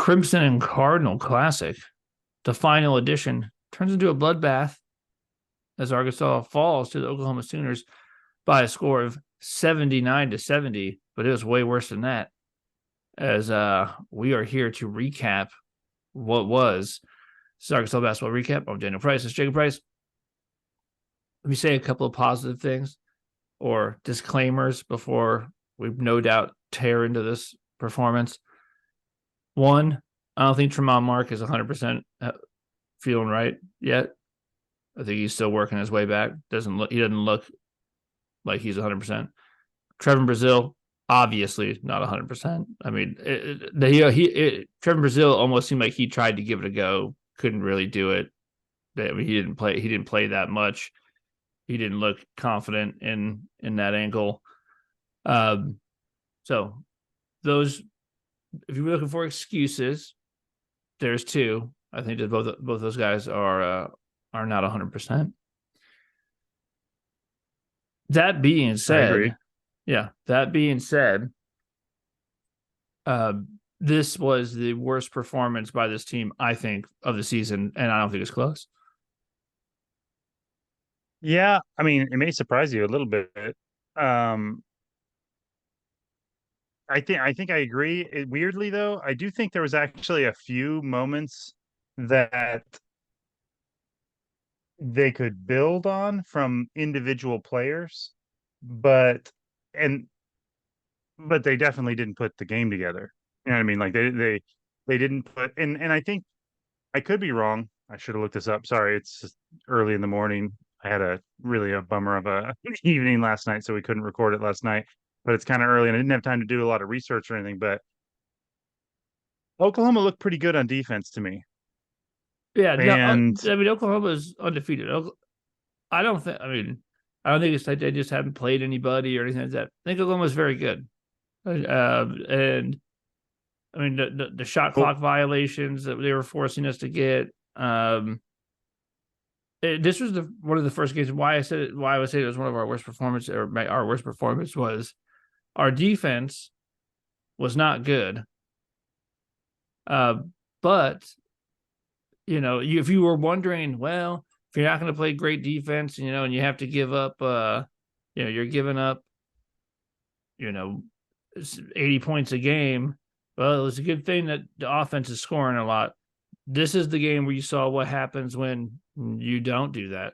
Crimson and Cardinal Classic, the final edition, turns into a bloodbath as Arkansas falls to the Oklahoma Sooners by a score of 79-70, but it was way worse than that. As we are here to recap what was Arkansas basketball recap. I'm Daniel Price. It's Jacob Price. Let me say a couple of positive things or disclaimers before we no doubt tear into this performance. One, I don't think Tremont Mark is 100% feeling right yet. I think he's still working his way back. He doesn't look like he's 100%. Trevor Brazile, obviously not 100%. I mean, Trevor Brazile almost seemed like he tried to give it a go, couldn't really do it. I mean, he didn't play that much. He didn't look confident in that angle. So those, if you were looking for excuses, there's two. I think that both those guys are not 100%. That being said, this was the worst performance by this team, I think, of the season, and I don't think it's close. Yeah, I mean, it may surprise you a little bit. I think I agree. Weirdly though, I do think there was actually a few moments that they could build on from individual players, but and but they definitely didn't put the game together. You know what I mean? Like they didn't put and I think I could be wrong. I should have looked this up. Sorry, it's just early in the morning. I had a bummer of a evening last night, so we couldn't record it last night. But it's kind of early, and I didn't have time to do a lot of research or anything. But Oklahoma looked pretty good on defense to me, Yeah, no, and I mean Oklahoma is undefeated. I don't think. I mean, I don't think it's like they just haven't played anybody or anything like that. I think Oklahoma is very good, and I mean the shot well, clock violations that they were forcing us to get. This was one of the first games. Why I would say it was one of our worst performances, or our worst performance was our defense was not good. But if you were wondering, well, if you're not going to play great defense, and you have to give up, you're giving up, 80 points a game. Well, it's a good thing that the offense is scoring a lot. This is the game where you saw what happens when you don't do that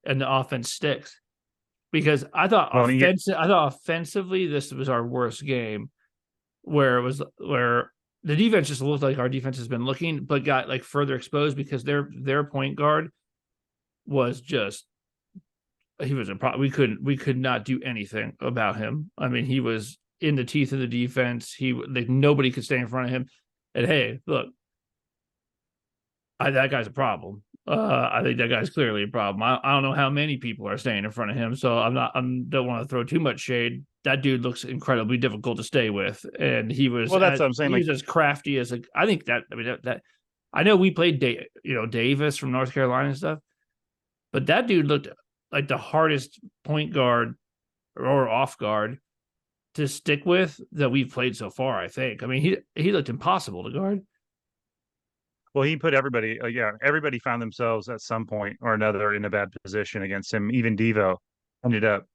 and the offense sticks. Because I thought offensively, this was our worst game, where the defense just looked like our defense has been looking, but got like further exposed because their point guard was just he was a problem. We could not do anything about him. I mean, he was in the teeth of the defense. Nobody could stay in front of him. And hey, look, that guy's a problem. I think that guy's clearly a problem. I don't know how many people are staying in front of him, so I don't want to throw too much shade. That dude looks incredibly difficult to stay with, and that's what I'm saying. he Like, was as crafty as a. I think that I know we played Davis from North Carolina and stuff, but that dude looked like the hardest point guard or off guard to stick with that we've played so far. I think. I mean, he looked impossible to guard. well, he put everybody. Everybody found themselves at some point or another in a bad position against him. Even Devo ended up,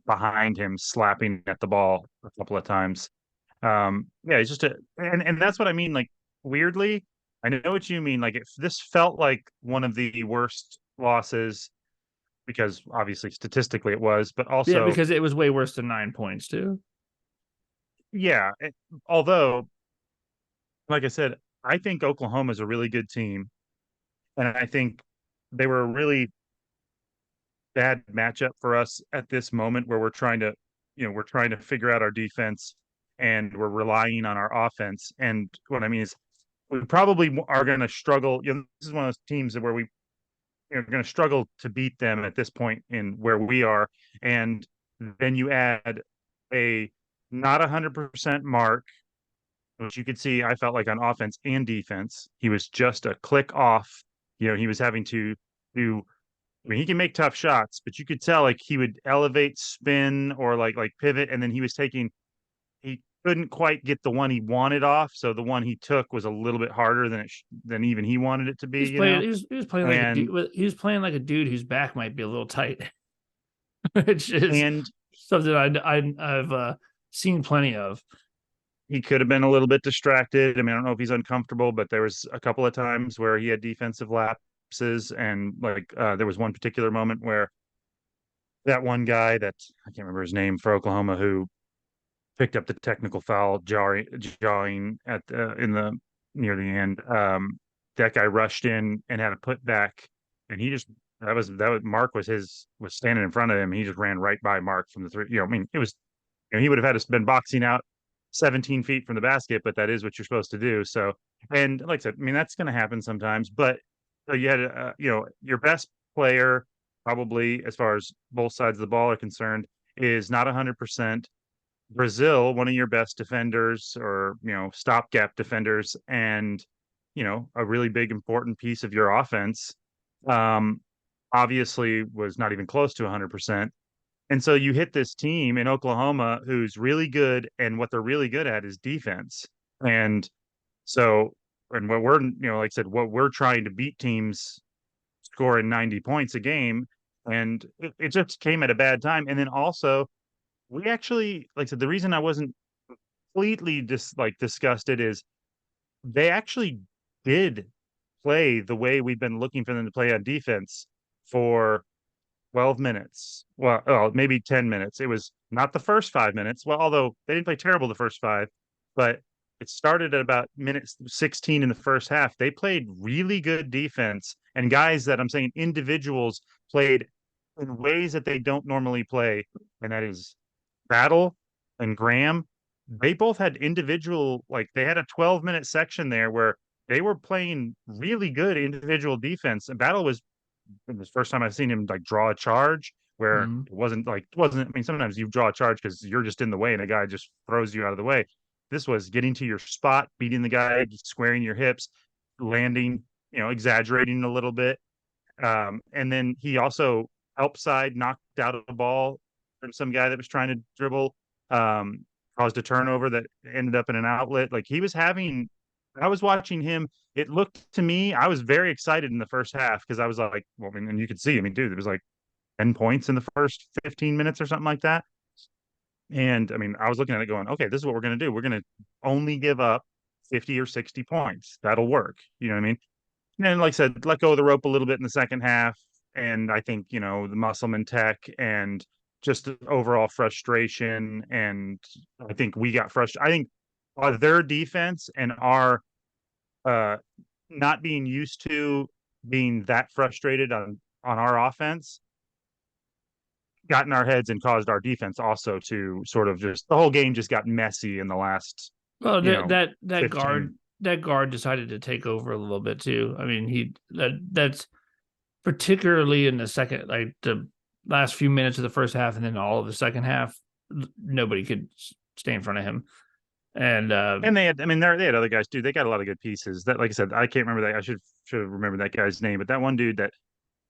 behind him, slapping at the ball a couple of times. Yeah, it's just and that's what I mean. Like, weirdly, I know what you mean. Like, if this felt like one of the worst losses, because obviously statistically it was, but Yeah, also, because it was way worse than 9 points too. yeah. Although, like I said, I think Oklahoma is a really good team, and I think they were a really bad matchup for us at this moment where we're trying to figure out our defense and we're relying on our offense. And what I mean is, we probably are going to struggle. This is one of those teams where we are going to struggle to beat them at this point in where we are. And then you add a not 100% mark, which you could see. I felt like on offense and defense, he was just a click off. He was having to do. I mean, he can make tough shots, but you could tell like he would elevate, spin, or like pivot, and then he was taking couldn't quite get the one he wanted off, so the one he took was a little bit harder than even he wanted it to be, you know. He was playing like a And dude. He was playing like a dude whose back might be a little tight, which is and something I've seen plenty of. he could have been a little bit distracted. I mean, I don't know if he's uncomfortable, but there was a couple of times where he had defensive lapses, and like there was one particular moment where that one guy that I can't remember his name for Oklahoma who picked up the technical foul, jawing at in the near the end. That guy rushed in and had a putback, and he just that was Mark was standing in front of him. He just ran right by Mark from the three. You know, I mean, it was he would have had to been boxing out 17 feet from the basket, but that is what you're supposed to do. So, and like I said, I mean, that's going to happen sometimes. But so you had your best player probably as far as both sides of the ball are concerned is not 100%. Brazil, one of your best defenders or, stopgap defenders and, a really big important piece of your offense, um, obviously was not even close to 100%. And so you hit this team in Oklahoma who's really good, and what they're really good at is defense. And so, and what we're, like I said, what we're trying to beat teams scoring 90 points a game, and it just came at a bad time. And then also, we actually, like I said, the reason I wasn't completely disgusted is they actually did play the way we've been looking for them to play on defense for 12 minutes. Well, maybe 10 minutes. It was not the first 5 minutes. Well, although they didn't play terrible the first five, but it started at about minute 16 in the first half. They played really good defense, and guys that I'm saying individuals played in ways that they don't normally play, and that is Battle and Graham. They both had individual, like they had a 12-minute section there where they were playing really good individual defense. And Battle was the first time I've seen him like draw a charge where Mm-hmm. it wasn't. I mean, sometimes you draw a charge because you're just in the way and a guy just throws you out of the way. This was getting to your spot, beating the guy, squaring your hips, landing, exaggerating a little bit. And then he also help side knocked out of the ball from some guy that was trying to dribble, caused a turnover that ended up in an outlet. Like he was having, I was watching him. It looked to me, I was very excited in the first half because I was like, well, and you could see, I mean, dude, it was like 10 points in the first 15 minutes or something like that. And I mean, I was looking at it going, okay, this is what we're going to do. We're going to only give up 50 or 60 points. That'll work. You know what I mean? And like I said, let go of the rope a little bit in the second half. And I think, the Musselman tech and just overall frustration. And I think we got frustrated. I think their defense and our uh, not being used to being that frustrated on our offense got in our heads and caused our defense also to sort of just the whole game just got messy in the last, Well, you know, 15. that guard decided to take over a little bit too. I mean, that's particularly in the second, like the last few minutes of the first half, and then all of the second half, nobody could stay in front of him. And And they had, I mean, they had other guys too. They got a lot of good pieces. That, like I said, I can't remember that. I should have remembered that guy's name. But that one dude that,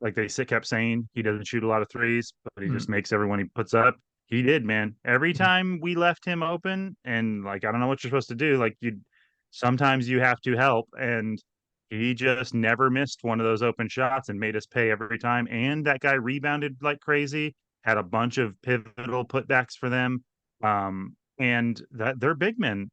like they kept saying, he doesn't shoot a lot of threes, but he just makes everyone he puts up. He did, man. Every time we left him open, and like I don't know what you're supposed to do. Like sometimes you have to help, and he just never missed one of those open shots and made us pay every time. And that guy rebounded like crazy. Had a bunch of pivotal putbacks for them. And that their big men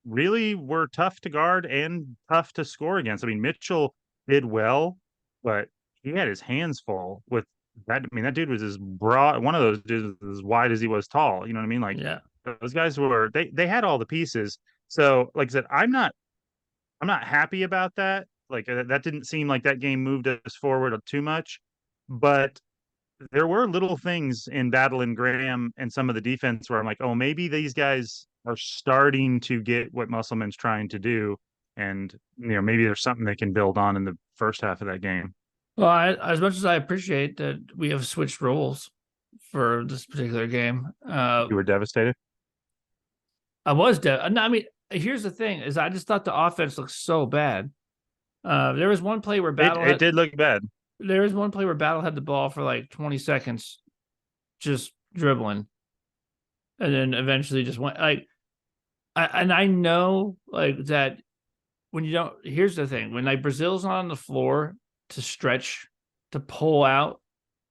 really were tough to guard and tough to score against. I mean, Mitchell did well, but he had his hands full with that. I mean, that dude was as broad. One of those dudes was as wide as he was tall. You know what I mean? Like yeah, those guys were they had all the pieces. So, like I said, I'm not happy about that. Like that didn't seem like that game moved us forward too much, but there were little things in Battle and Graham and some of the defense where I'm like, oh, maybe these guys are starting to get what Musselman's trying to do, and maybe there's something they can build on in the first half of that game. well, as much as I appreciate that we have switched roles for this particular game, You were devastated. I was dead. No, I mean, here's the thing: is I just thought the offense looked so bad. There was one play where It did look bad. There was one play where Battle had the ball for like 20 seconds, just dribbling, and then eventually just went like And I know like that when you don't. Here's the thing: when like Brazil's on the floor to stretch, to pull out,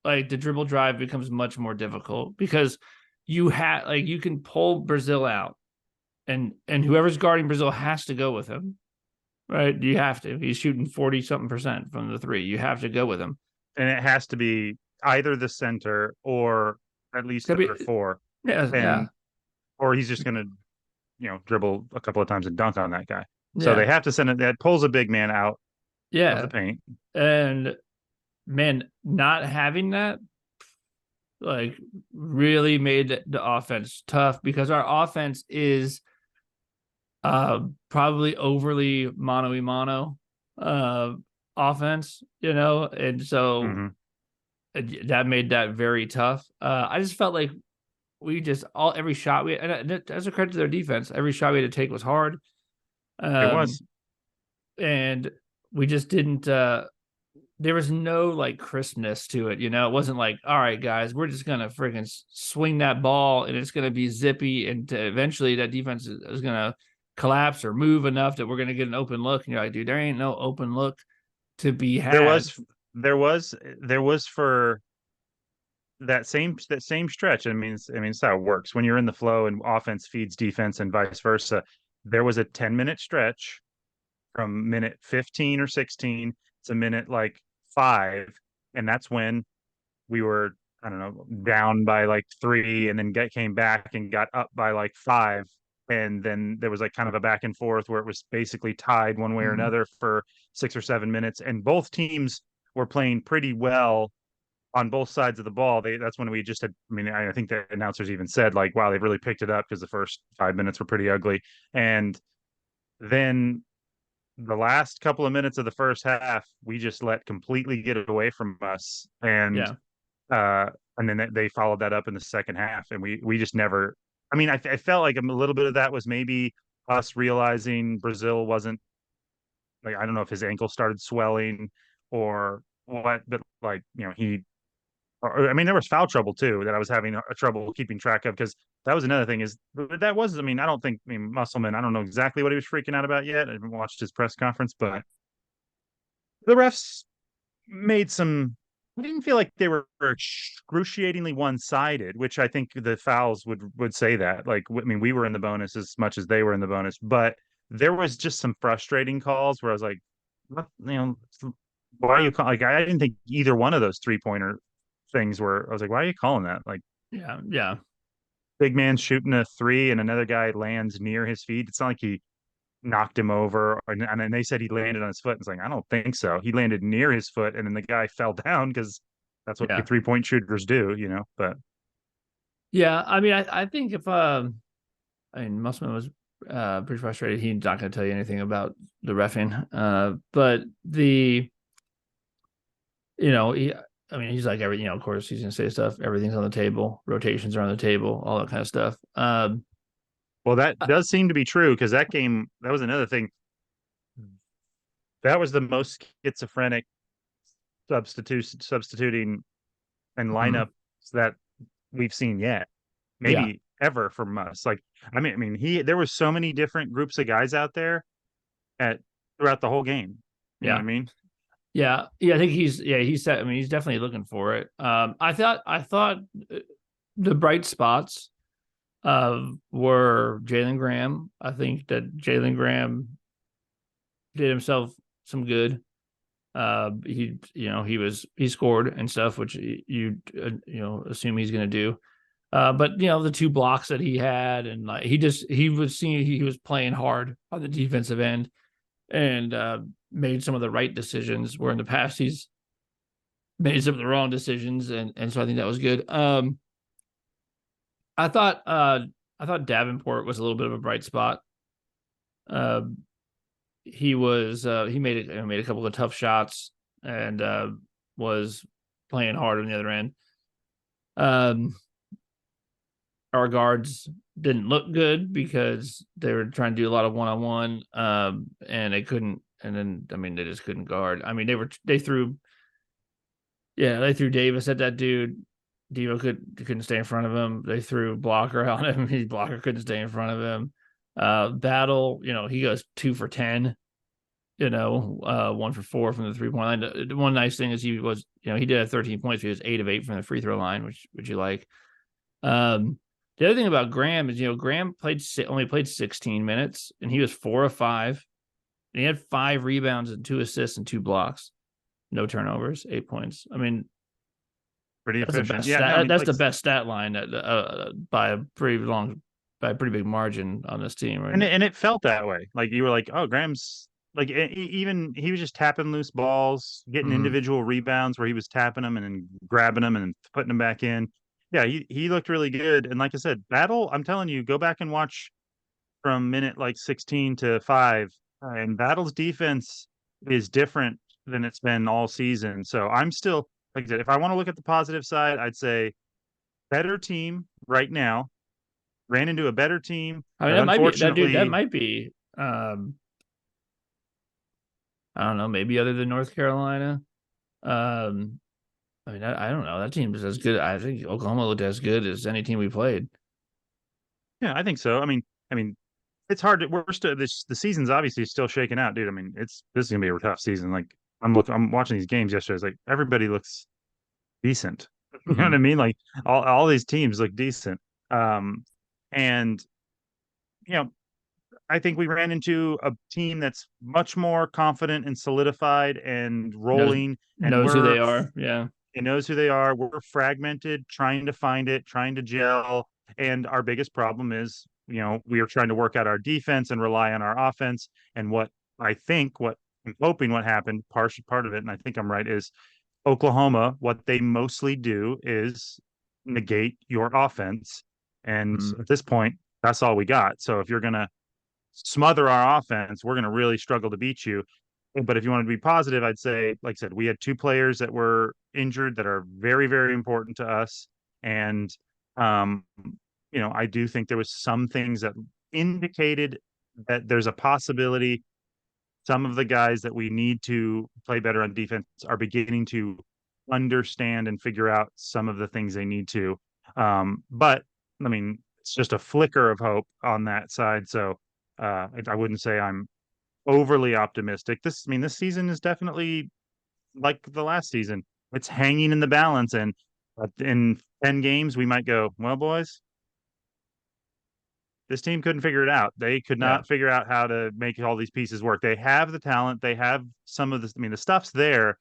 like the dribble drive becomes much more difficult because you have like you can pull Brazil out, and whoever's guarding Brazil has to go with him, right? You have to. He's shooting 40 something percent from the three. You have to go with him. And it has to be either the center or at least Could their be, four, yeah, yeah, and or he's just going to dribble a couple of times and dunk on that guy. So they yeah, have to send it. That pulls a big man out of the yeah. paint. And man, not having that like really made the offense tough because our offense is probably overly mano a mano uh offense, and so Mm-hmm. that made that very tough. I just felt like we just all every shot we and as a credit to their defense, every shot we had to take was hard. It Um was. and we just didn't there was no like crispness to it. It wasn't like, all right, guys, we're just gonna freaking swing that ball and it's gonna be zippy, and eventually that defense is gonna collapse or move enough that we're gonna get an open look. And you're like, dude, there ain't no open look to be There had. was there was for that same stretch. I mean, it's how it works when you're in the flow and offense feeds defense and vice versa. There was a 10-minute stretch from minute 15 or 16 to minute like 5, and that's when we were, I don't know, down by like 3, and then came back and got up by like 5, and then there was like kind of a back and forth where it was basically tied one way or Mm, another for 6 or 7 minutes, and both teams were playing pretty well on both sides of the ball. That's when we just had. I mean, I think the announcers even said like, "Wow, they've really picked it up," because the first 5 minutes were pretty ugly, and then the last couple of minutes of the first half, we just let completely get it away from us, yeah, uh, and then they followed that up in the second half, and we just never. I mean, I felt like a little bit of that was maybe us realizing Brazil wasn't like, I don't know if his ankle started swelling or what, but like I mean, there was foul trouble too that I was having a trouble keeping track of, because that was another thing is that was, I mean, I don't think, I mean, Musselman, I don't know exactly what he was freaking out about yet. I haven't watched his press conference, but the refs made some. I didn't feel like they were excruciatingly one-sided, which I think the fouls would say that. Like, I mean, we were in the bonus as much as they were in the bonus, but there was just some frustrating calls where I was like, what, why are you calling? Like, I didn't think either one of those three-pointer things were. I was like, why are you calling that? Like, yeah, yeah, big man shooting a three and another guy lands near his feet. It's not like he knocked him over, and they said he landed on his foot. It's like, I don't think so. He landed near his foot, and then the guy fell down because that's what yeah, 3-point shooters do. But yeah. I mean, I think if I mean, Musselman was pretty frustrated. He's not going to tell you anything about the refing. But he, I mean, he's like of course, he's going to say stuff. Everything's on the table. Rotations are on the table. All that kind of stuff. well, that Uh, does seem to be true, because that game, that was another thing. That was the most schizophrenic substituting and mhm. lineups that we've seen yet, Yeah, maybe ever from us. Like, I mean, there was so many different groups of guys out there at throughout the whole game. You know what yeah, I mean? yeah, yeah. I think he's said. I mean, he's definitely looking for it. I thought the bright spots were Jalen Graham. I think that Jalen Graham did himself some good. He scored and stuff, which assume he's going to do. But the two blocks that he had, and like he was playing hard on the defensive end, and made some of the right decisions. Where in the past he's made some of the wrong decisions, and so I think that was good. I thought uh, I thought Davenport was a little bit of a bright spot. Uh, he made a couple of tough shots, and was playing hard on the other end. Um, our guards didn't look good because they were trying to do a lot of one on one, and they couldn't. And then I mean they just couldn't guard. I mean they threw Davis at that dude. Devo couldn't stay in front of him. They threw blocker on him. His blocker couldn't stay in front of him. Battle, he goes 2 for 10. 1 for 4 from the 3-point line. The one nice thing is he did have 13 points. He was 8 of 8 from the free throw line, which you like. The other thing about Graham is, Graham only played 16 minutes, and he was 4 of 5. And he had 5 rebounds and 2 assists and 2 blocks, no turnovers, 8 points. I mean, pretty that's the efficient. best. Yeah, no, I mean, That's like, the best stat line by a pretty big margin on this team, right? and it felt that way. Like you were like, oh, Graham's like even he was just tapping loose balls, getting Mm-hmm. individual rebounds where he was tapping them and then grabbing them and putting them back in. Yeah, he looked really good. And like I said, Battle, I'm telling you, go back and watch from minute like 16 to 5, and Battle's defense is different than it's been all season. So I'm still, like I said, if I want to look at the positive side, I'd say better team right now. Ran into a better team I mean, that that might be that dude. That unfortunately, might be. I don't know. Maybe other than North Carolina. Um, I mean, I don't know. That team is as good. I think Oklahoma looked as good as any team we played. yeah, I think so. I mean, it's hard to. We're still this. The season's obviously still shaking out, dude. I mean, this is gonna be a tough season. Like I'm watching these games yesterday. It's like everybody looks decent. You know what Mm-hmm. I mean? Like all these teams look decent. Um, and you know, I think we ran into a team that's much more confident and solidified and Knows rolling, and knows who they are. Yeah. it knows who they are. We're fragmented, trying to find it, trying to gel. And our biggest problem is, we are trying to work out our defense and rely on our offense. And what I'm hoping what happened, part of it, and I think I'm right, is Oklahoma, what they mostly do is negate your offense. And Mm-hmm. at this point, that's all we got. So if you're going to smother our offense, we're going to really struggle to beat you. But if you want to be positive, I'd say, like I said, we had 2 players that were injured that are very, very important to us. And, um, I do think there was some things that indicated that there's a possibility some of the guys that we need to play better on defense are beginning to understand and figure out some of the things they need to. But I mean, it's just a flicker of hope on that side. So I wouldn't say I'm overly optimistic. This season is definitely like the last season. It's hanging in the balance, and in 10 games, we might go, well, boys, this team couldn't figure it out. They could Yeah. not figure out how to make all these pieces work. They have the talent. They have some of this. I mean, the stuff's there.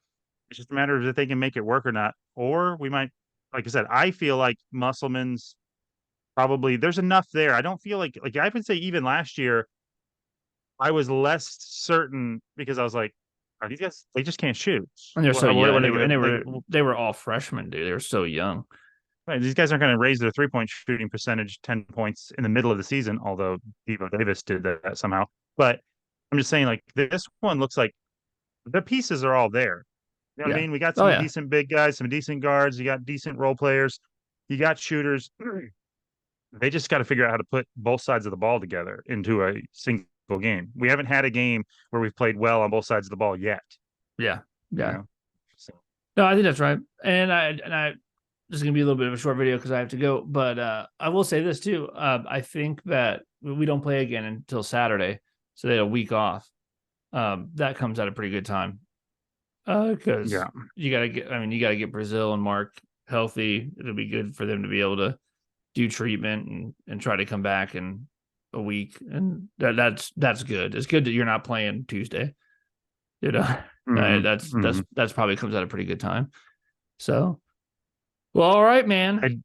It's just a matter of if they can make it work or not. Or we might, like I said, I feel like Musselman's probably there's enough there. I don't feel like I would say even last year I was less certain because I was like, are these guys? They just can't shoot. And they're so young. What And are they they were gonna and they like? were they were all freshmen, dude. They were so young. Right, these guys aren't going to raise their 3-point shooting percentage 10 points in the middle of the season, although Devo Davis did that somehow. But I'm just saying, like, this one looks like the pieces are all there. You know what I Yeah. mean? We got Oh some yeah. decent big guys, some decent guards. You got decent role players. You got shooters. They just got to figure out how to put both sides of the ball together into a single game. We haven't had a game where we've played well on both sides of the ball yet. Yeah. You Yeah. know, so No, I think that's right. And I this is gonna be a little bit of a short video because I have to go. But I will say this too. I think that we don't play again until Saturday, so they had a week off. That comes at a pretty good time. Because yeah. you gotta get Brazil and Mark healthy. It'll be good for them to be able to do treatment and try to come back in a week. And that's good. It's good that you're not playing Tuesday. You know, Mm-hmm. that's Mm-hmm. probably comes at a pretty good time. So, well, all right, man.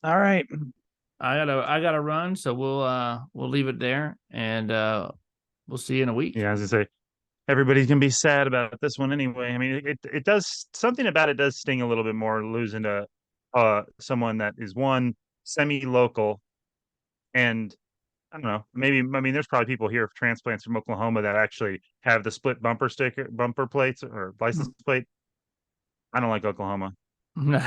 All right. I gotta run. So we'll leave it there, and we'll see you in a week. Yeah, as I say, everybody's gonna be sad about this one anyway. I mean, it does something about it does sting a little bit more losing to someone that is one semi-local, and I don't know, maybe I mean there's probably people here transplants from Oklahoma that actually have the split bumper plates or license plate. I don't like Oklahoma. No.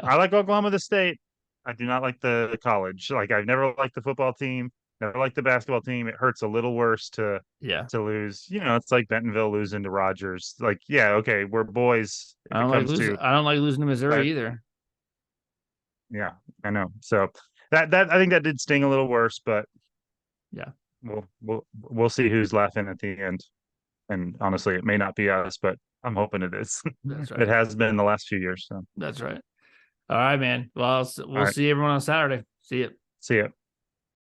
I like Oklahoma the state. I do not like the college. Like I've never liked the football team, never liked the basketball team. It hurts a little worse Yeah. to lose. It's like Bentonville losing to Rogers. Like, yeah, okay, we're boys if it comes to I don't like losing to that. Missouri either. Yeah, I know. So that I think that did sting a little worse, but Yeah. we'll see who's laughing at the end. And honestly, it may not be us, but I'm hoping it is. That's It right. has been the last few years. So, That's right. All right, man. Well, all we'll right, see everyone on Saturday. See you. see ya.